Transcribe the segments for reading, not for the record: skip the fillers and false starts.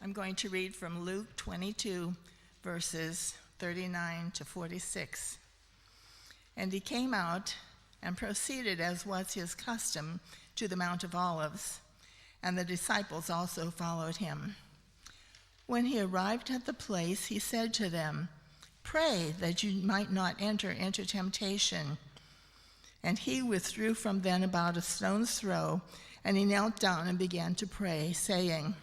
I'm going to read from Luke 22, verses 39 to 46. And he came out and proceeded, as was his custom, to the Mount of Olives, and the disciples also followed him. When he arrived at the place, he said to them, "Pray that you might not enter into temptation." And he withdrew from them about a stone's throw, and he knelt down and began to pray, saying,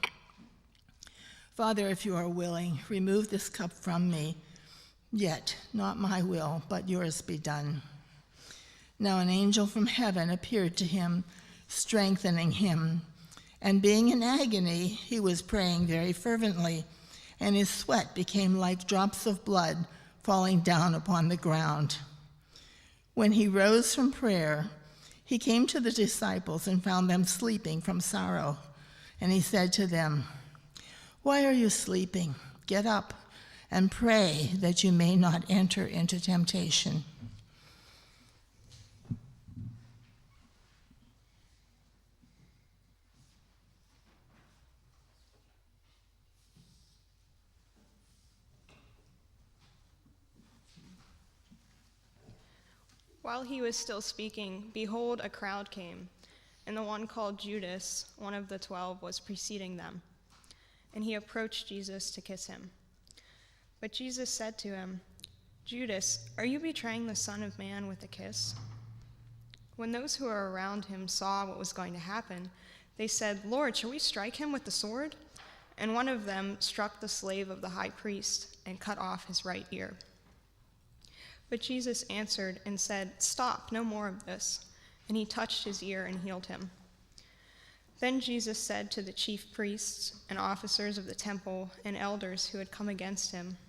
"Father, if you are willing, remove this cup from me. Yet not my will, but yours be done." Now an angel from heaven appeared to him, strengthening him. And being in agony, he was praying very fervently, and his sweat became like drops of blood falling down upon the ground. When he rose from prayer, he came to the disciples and found them sleeping from sorrow. And he said to them, "Why are you sleeping? Get up and pray that you may not enter into temptation." While he was still speaking, behold, a crowd came, and the one called Judas, one of the 12, was preceding them. And he approached Jesus to kiss him. But Jesus said to him, "Judas, are you betraying the Son of Man with a kiss?" When those who were around him saw what was going to happen, they said, "Lord, shall we strike him with the sword?" And one of them struck the slave of the high priest and cut off his right ear. But Jesus answered and said, "Stop, no more of this." And he touched his ear and healed him. Then Jesus said to the chief priests and officers of the temple and elders who had come against him,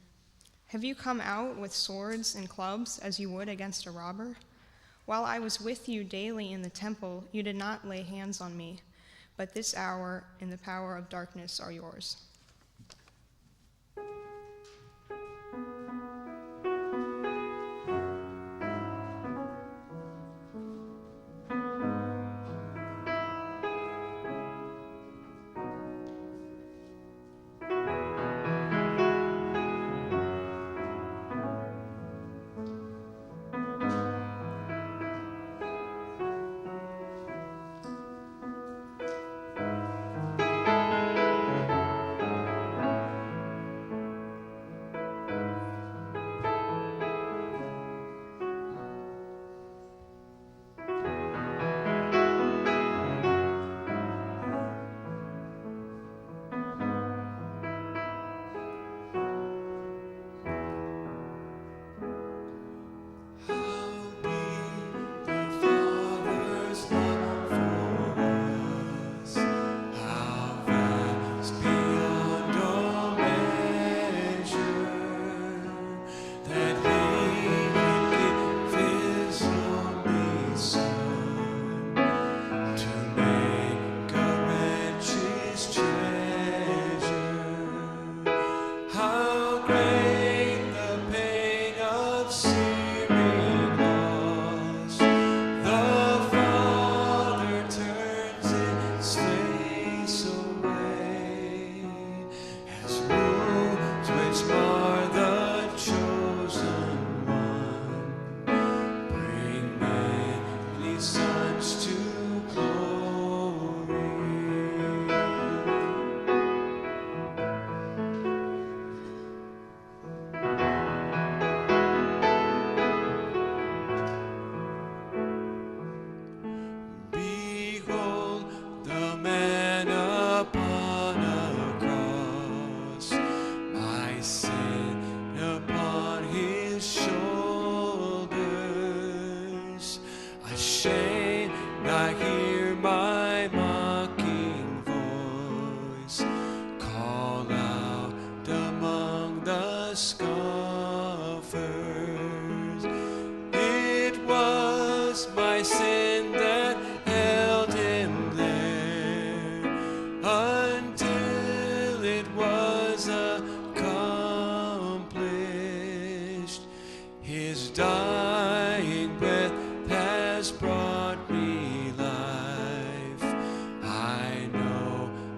"Have you come out with swords and clubs as you would against a robber? While I was with you daily in the temple, you did not lay hands on me, but this hour and the power of darkness are yours."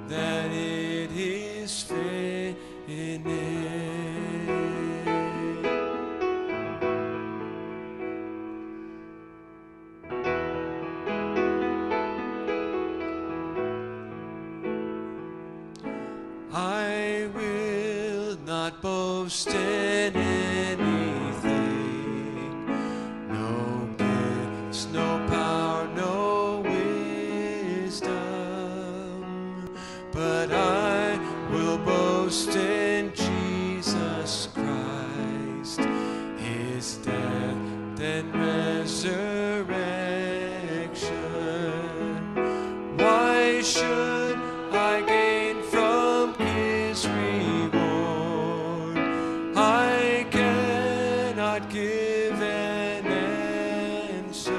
That it is fair. I will not boast in anything, no gifts, no power, no wisdom, but I will boast in Jesus Christ, his death and resurrection. Why should I gain from his reward? I cannot give an answer,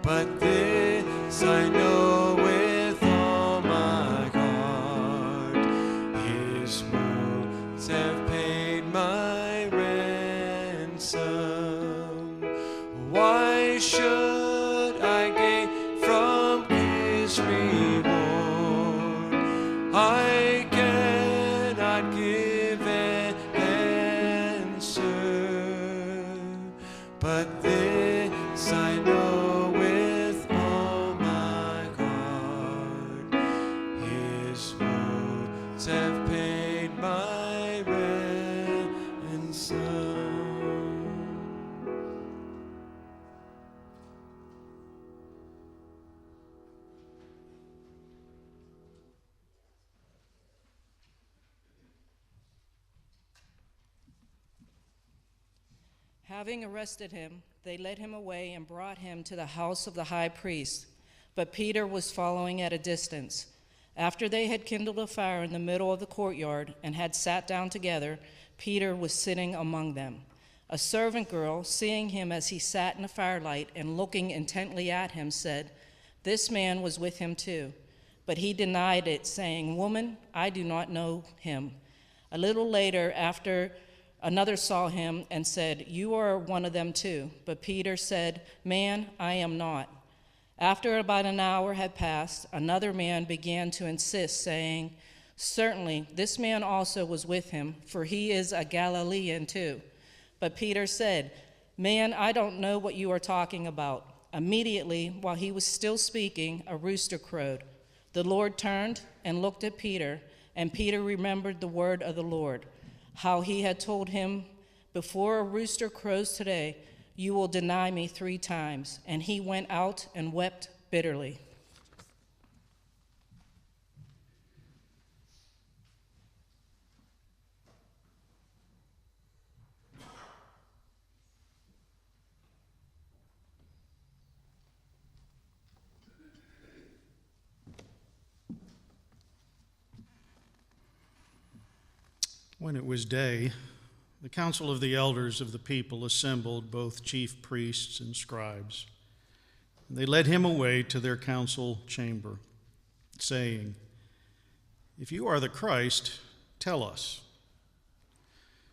but this I know with all my heart, his wounds have paid my ransom. Why should I gain from his reward? I cannot give an answer, but this I know with all my heart, his wounds have paid my ransom. Having arrested him, they led him away and brought him to the house of the high priest. But Peter was following at a distance. After they had kindled a fire in the middle of the courtyard and had sat down together, Peter was sitting among them. A servant girl, seeing him as he sat in the firelight and looking intently at him, said, "This man was with him too." But he denied it, saying, "Woman, I do not know him." A little later, after another saw him and said, "You are one of them too." But Peter said, "Man, I am not." After about an hour had passed, another man began to insist, saying, "Certainly, this man also was with him, for he is a Galilean too." But Peter said, "Man, I don't know what you are talking about." Immediately, while he was still speaking, a rooster crowed. The Lord turned and looked at Peter, and Peter remembered the word of the Lord, how he had told him, "Before a rooster crows today, you will deny me 3 times." And he went out and wept bitterly. When it was day, the council of the elders of the people assembled, both chief priests and scribes. They led him away to their council chamber, saying, "If you are the Christ, tell us."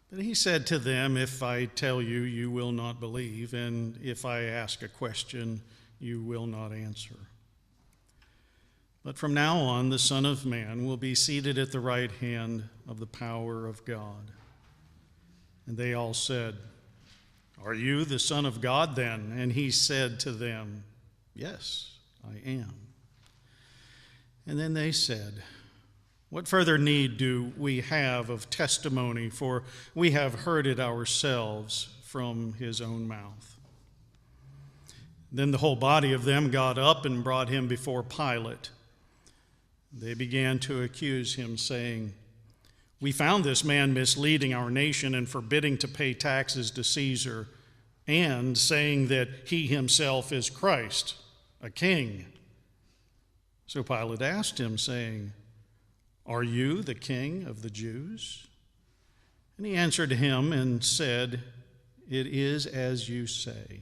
But he said to them, "If I tell you, you will not believe, and if I ask a question, you will not answer. But from now on, the Son of Man will be seated at the right hand of the power of God." And they all said, "Are you the Son of God then?" And he said to them, "Yes, I am." And then they said, "What further need do we have of testimony? For we have heard it ourselves from his own mouth." Then the whole body of them got up and brought him before Pilate. They began to accuse him, saying, "We found this man misleading our nation and forbidding to pay taxes to Caesar, and saying that he himself is Christ, a king." So Pilate asked him, saying, "Are you the king of the Jews?" And he answered him and said, "It is as you say."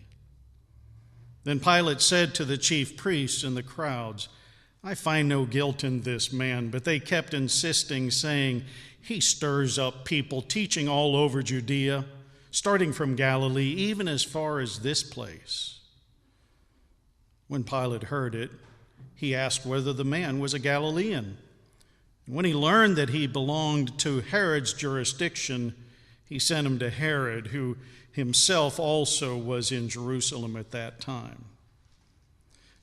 Then Pilate said to the chief priests and the crowds, "I find no guilt in this man." But they kept insisting, saying, "He stirs up people, teaching all over Judea, starting from Galilee, even as far as this place." When Pilate heard it, he asked whether the man was a Galilean. When he learned that he belonged to Herod's jurisdiction, he sent him to Herod, who himself also was in Jerusalem at that time.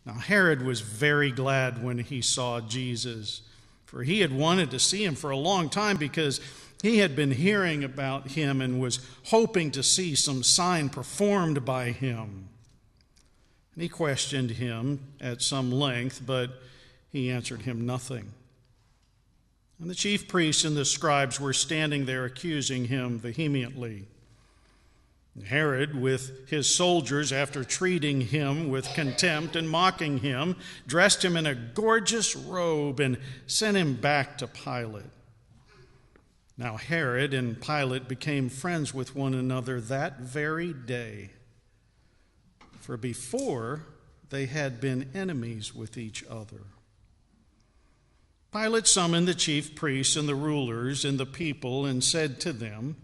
Now Herod was very glad when he saw Jesus, for he had wanted to see him for a long time because he had been hearing about him and was hoping to see some sign performed by him. And he questioned him at some length, but he answered him nothing. And the chief priests and the scribes were standing there accusing him vehemently. Herod, with his soldiers, after treating him with contempt and mocking him, dressed him in a gorgeous robe and sent him back to Pilate. Now Herod and Pilate became friends with one another that very day, for before they had been enemies with each other. Pilate summoned the chief priests and the rulers and the people and said to them,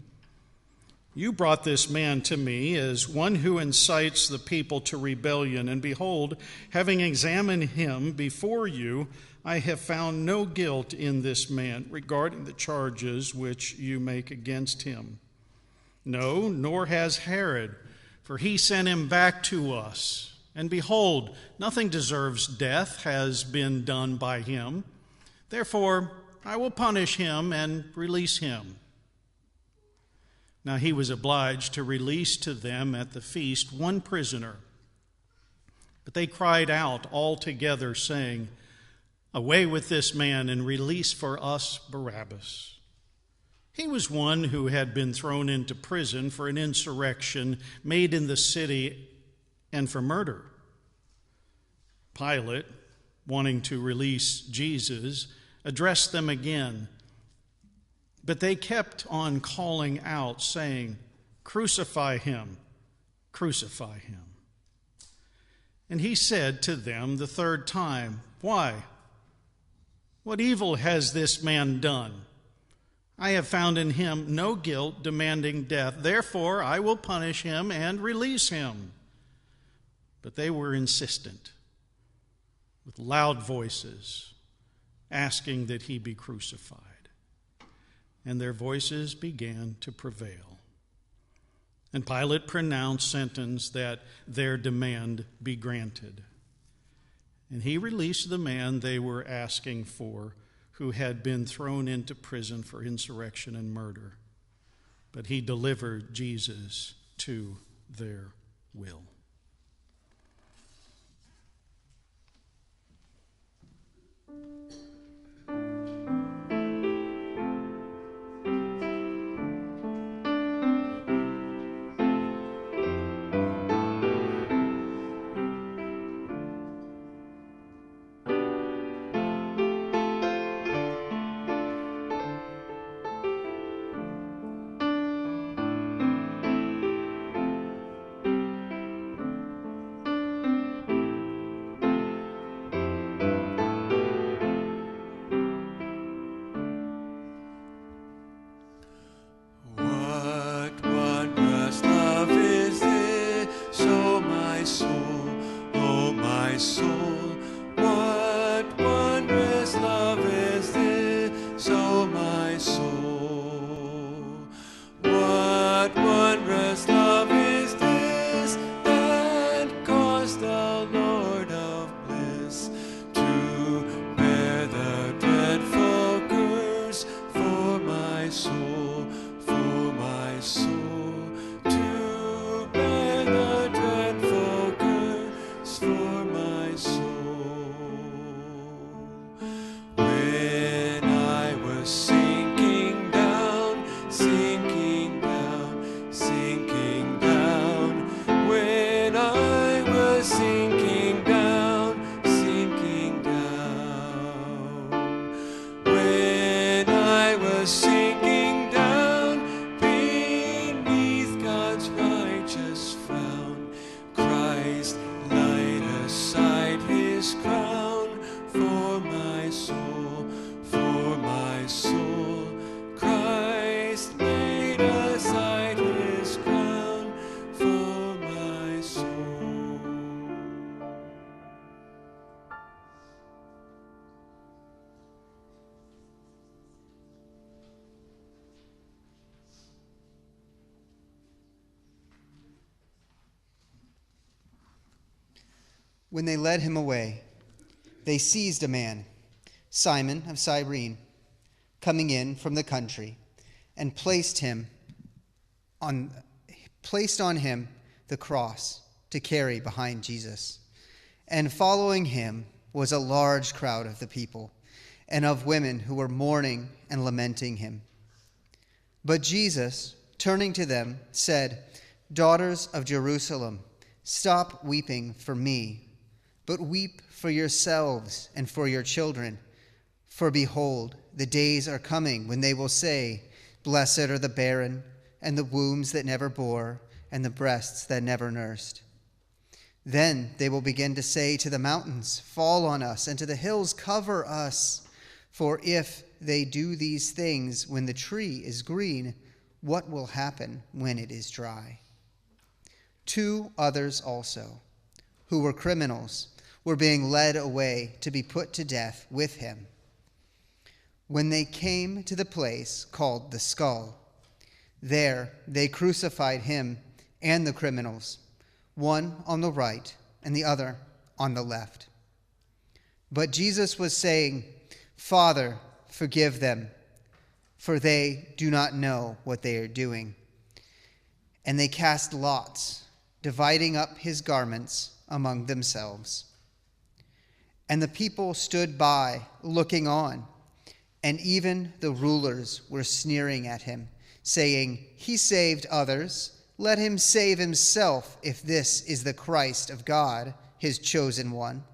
"You brought this man to me as one who incites the people to rebellion, and behold, having examined him before you, I have found no guilt in this man regarding the charges which you make against him. No, nor has Herod, for he sent him back to us. And behold, nothing deserves death has been done by him. Therefore, I will punish him and release him." Now he was obliged to release to them at the feast one prisoner. But they cried out all together, saying, "Away with this man, and release for us Barabbas." He was one who had been thrown into prison for an insurrection made in the city and for murder. Pilate, wanting to release Jesus, addressed them again. But they kept on calling out, saying, "Crucify him, crucify him." And he said to them the third time, "Why? What evil has this man done? I have found in him no guilt demanding death. Therefore, I will punish him and release him." But they were insistent, with loud voices, asking that he be crucified. And their voices began to prevail. And Pilate pronounced sentence that their demand be granted. And he released the man they were asking for, who had been thrown into prison for insurrection and murder. But he delivered Jesus to their will. When they led him away, they seized a man, Simon of Cyrene, coming in from the country, and placed on him the cross to carry behind Jesus. And following him was a large crowd of the people, and of women who were mourning and lamenting him. But Jesus, turning to them, said, "Daughters of Jerusalem, stop weeping for me, but weep for yourselves and for your children. For behold, the days are coming when they will say, 'Blessed are the barren, and the wombs that never bore, and the breasts that never nursed.' Then they will begin to say to the mountains, 'Fall on us,' and to the hills, 'Cover us.' For if they do these things when the tree is green, what will happen when it is dry?" 2 others also, who were criminals, were being led away to be put to death with him. When they came to the place called the Skull, there they crucified him and the criminals, one on the right and the other on the left. But Jesus was saying, "Father, forgive them, for they do not know what they are doing." And they cast lots, dividing up his garments among themselves. And the people stood by, looking on, and even the rulers were sneering at him, saying, "He saved others. Let him save himself if this is the Christ of God, his chosen one."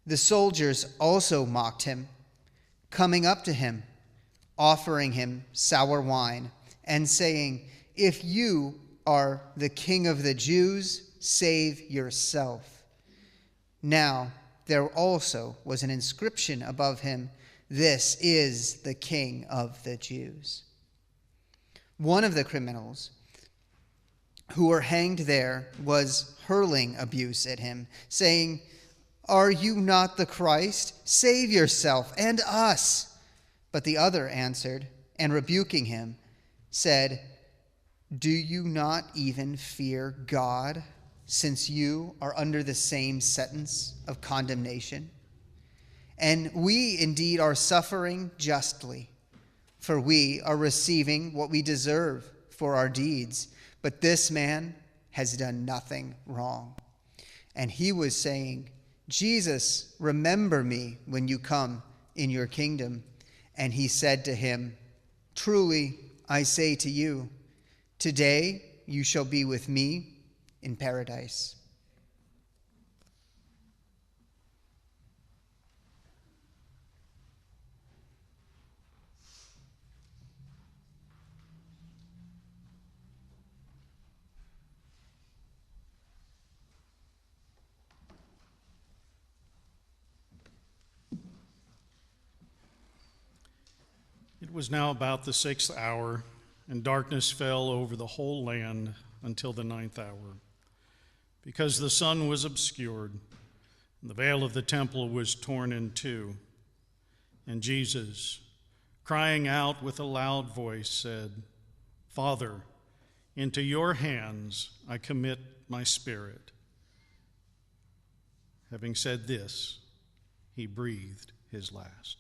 The soldiers also mocked him, coming up to him, offering him sour wine, and saying, "If you are the King of the Jews, save yourself." Now there also was an inscription above him, "This is the King of the Jews." One of the criminals who were hanged there was hurling abuse at him, saying, "Are you not the Christ? Save yourself and us." But the other answered, and rebuking him, said, "Do you not even fear God, since you are under the same sentence of condemnation? And we indeed are suffering justly, for we are receiving what we deserve for our deeds, but this man has done nothing wrong." And he was saying, "Jesus, remember me when you come in your kingdom." And he said to him, "Truly, I say to you, today you shall be with me in paradise." It was now about the 6th hour, and darkness fell over the whole land until the 9th hour, because the sun was obscured, and the veil of the temple was torn in two. And Jesus, crying out with a loud voice, said, "Father, into your hands I commit my spirit." Having said this, he breathed his last.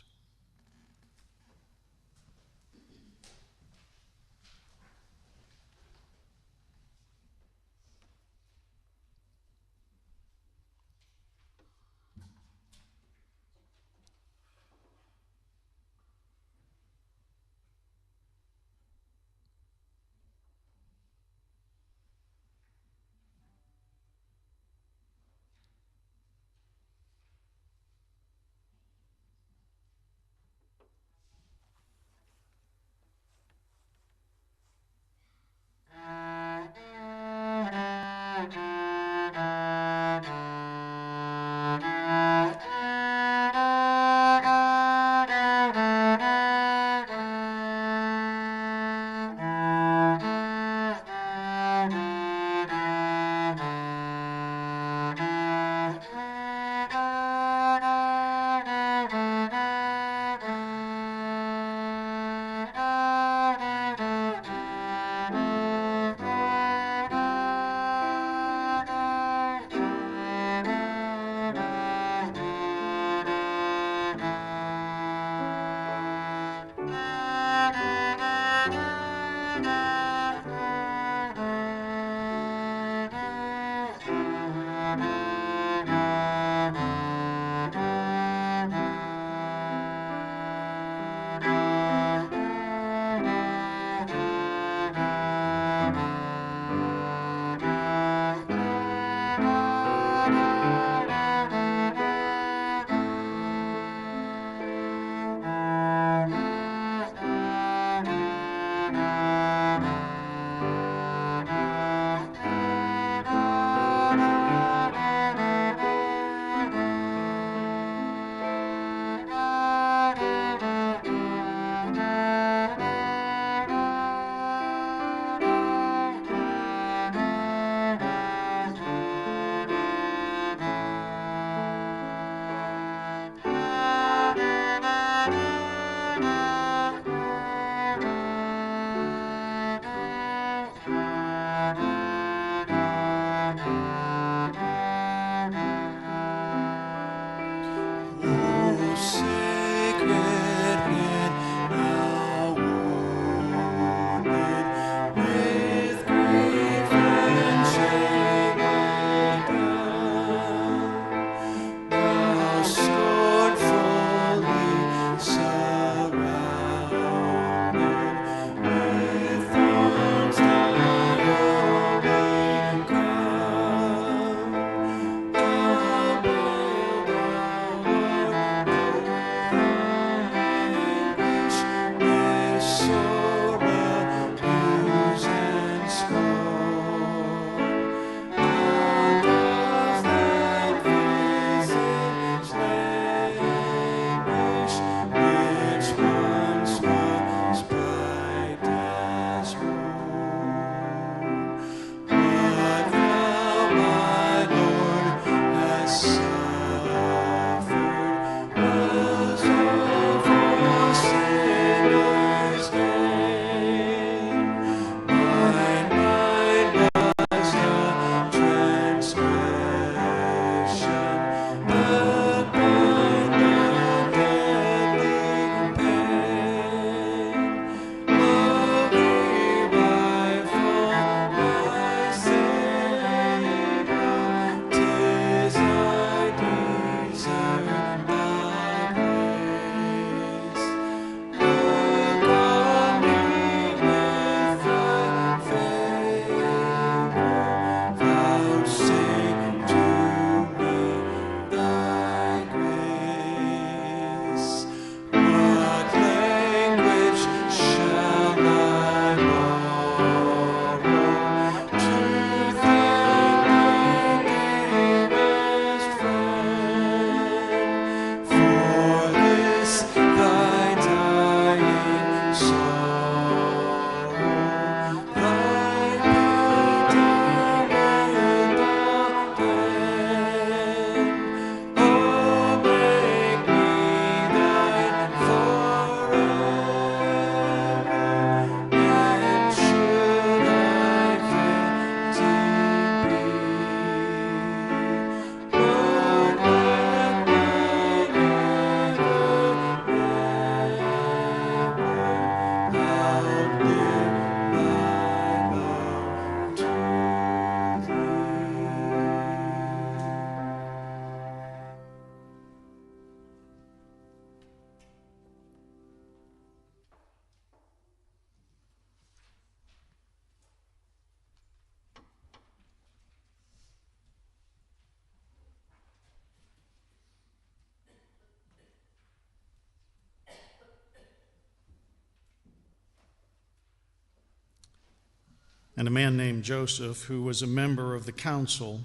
and a man named Joseph, who was a member of the council,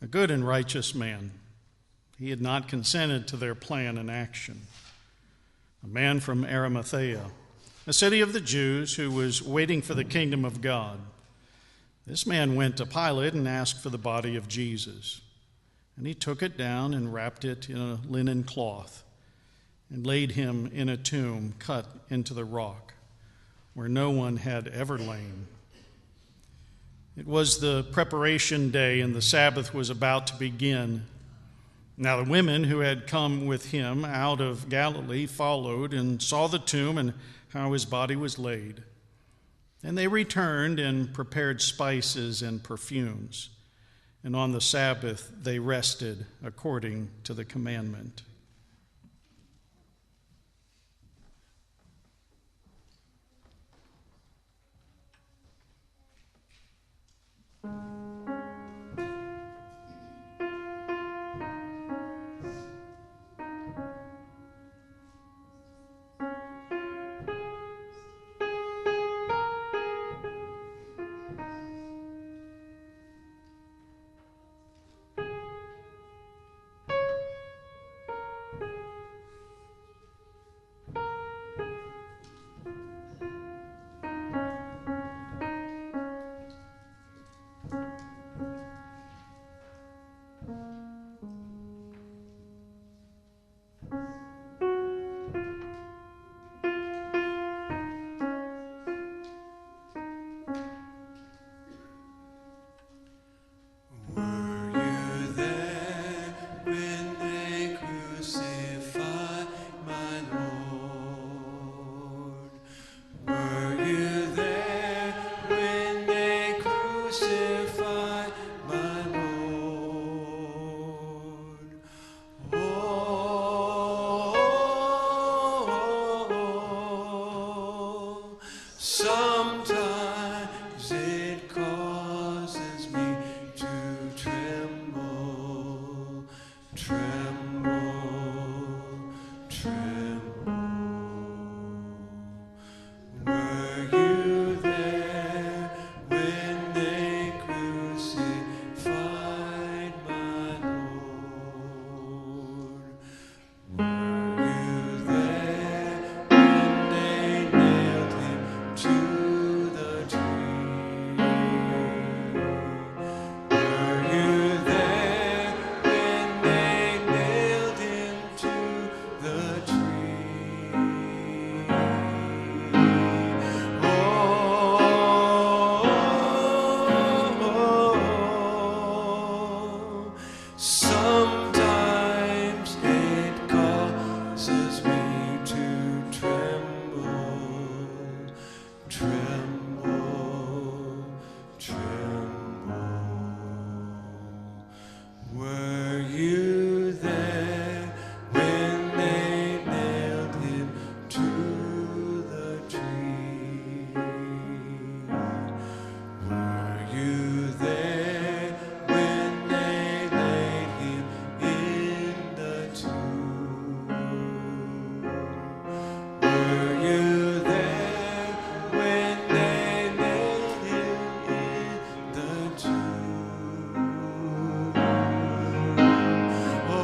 a good and righteous man. He had not consented to their plan and action. A man from Arimathea, a city of the Jews who was waiting for the kingdom of God. This man went to Pilate and asked for the body of Jesus. And he took it down and wrapped it in a linen cloth and laid him in a tomb cut into the rock where no one had ever lain. It was the preparation day, and the Sabbath was about to begin. Now the women who had come with him out of Galilee followed and saw the tomb and how his body was laid. And they returned and prepared spices and perfumes. And on the Sabbath they rested according to the commandment. Sometimes it causes me to tremble, tremble, tremble. Were you there when they crucified my Lord? Were you there when they nailed him to the tree? Were you there when they nailed him to the tree? Oh, sometimes it causes me to tremble, tremble, tremble. Were you there when they nailed him to the tree? Were you there when they laid him in the tomb? Were you there when they nailed him in the tomb? Oh,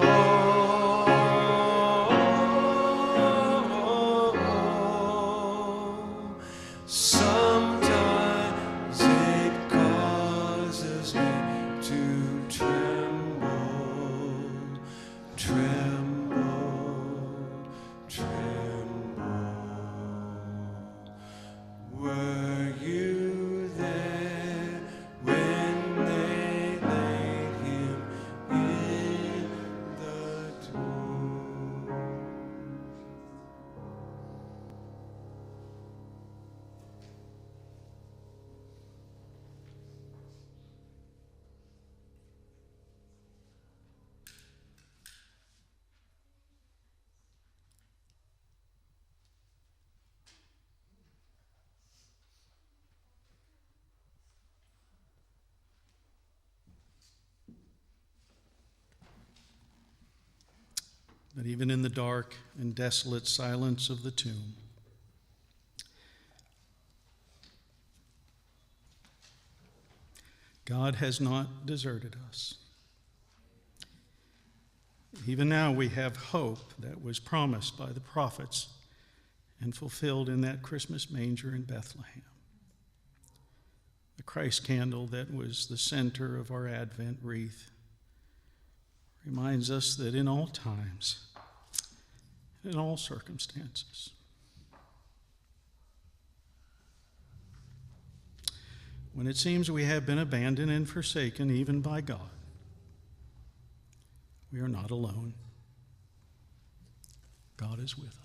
sometimes it causes me to tremble, tremble, tremble. Were you there when they laid him in the tomb? But even in the dark and desolate silence of the tomb, God has not deserted us. Even now we have hope that was promised by the prophets and fulfilled in that Christmas manger in Bethlehem. The Christ candle that was the center of our Advent wreath reminds us that in all times, in all circumstances, when it seems we have been abandoned and forsaken even by God, we are not alone. God is with us.